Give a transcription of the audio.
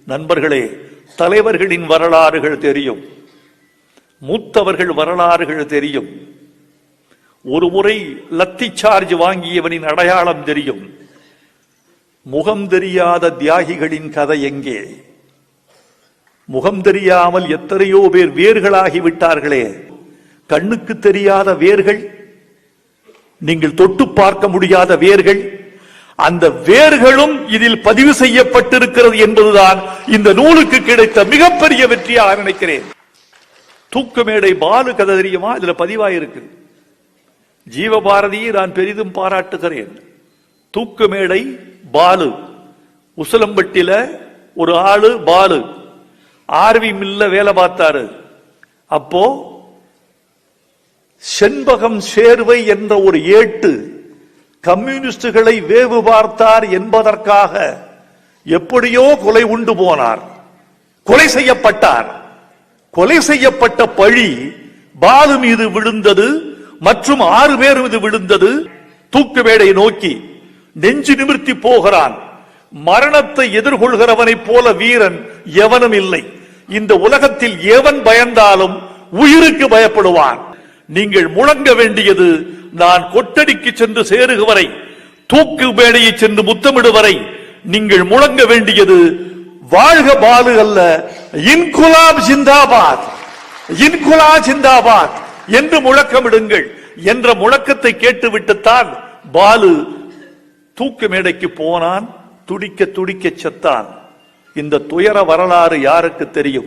நண்பர்களே, தலைவர்களின் வரலாறுகள் தெரியும், மூத்தவர்கள் வரலாறுகள் தெரியும். ஒரு முறை லத்தி சார்ஜ் வாங்கியவனின் அடையாளம் தெரியும். முகம் தெரியாத தியாகிகளின் கதை எங்கே? முகம் தெரியாமல் எத்தனையோ பேர் வேர்களாகி விட்டார்களே. கண்ணுக்கு தெரியாத வேர்கள், நீங்கள் தொட்டு பார்க்க முடியாத வேர்கள், அந்த வேர்களும் இதில் பதிவு செய்யப்பட்டிருக்கிறது என்பதுதான் இந்த நூலுக்கு கிடைத்த மிகப்பெரிய வெற்றியாக நினைக்கிறேன். தூக்குமேடை பாலு கதை தெரியுமா? இதுல பதிவாயிருக்கு. ஜீவபாரதியை நான் பெரிதும் பாராட்டுகிறேன். தூக்குமேடை பாலு, உசிலம்பட்டியில ஒரு ஆளு பாலு ஆர்வி மில்ல வேலை பார்த்தாரு. அப்போ செண்பகம் சேர்வை என்ற ஒரு ஏட்டு கம்யூனிஸ்டுகளை வேவு பார்த்தார் என்பதற்காக எப்படியோ கொலை உண்டு போனார், கொலை செய்யப்பட்டார். கொலை செய்யப்பட்ட பழி பாலு மீது விழுந்தது மற்றும் 6 பேர் மீது விழுந்தது. தூக்குமேடை நோக்கி நெஞ்சு நிமிர்த்தி போகிறான். மரணத்தை எதிர்கொள்கிறவனை போல வீரன் எவனும் இல்லை. இந்த உலகத்தில் எவன் பயந்தாலும் உயிருக்கு பயப்படுவான். நீங்கள் முழங்க வேண்டியது, நான் கொட்டடிக்கு சென்று சேருவரை, தூக்கு மேடையை சென்று முத்தமிடுவரை நீங்கள் முழங்க வேண்டியது வாழ்க பாலு அல்ல, இன்குலாப் ஜிந்தாபாத், இன்குலாப் ஜிந்தாபாத் என்று முழக்கமிடுங்கள் என்ற முழக்கத்தை கேட்டுவிட்டுத்தான் பாலு தூக்கு மேடைக்கு போனான். துடிக்க துடிக்க செத்தான். இந்த துயர வரலாறு யாருக்கு தெரியும்?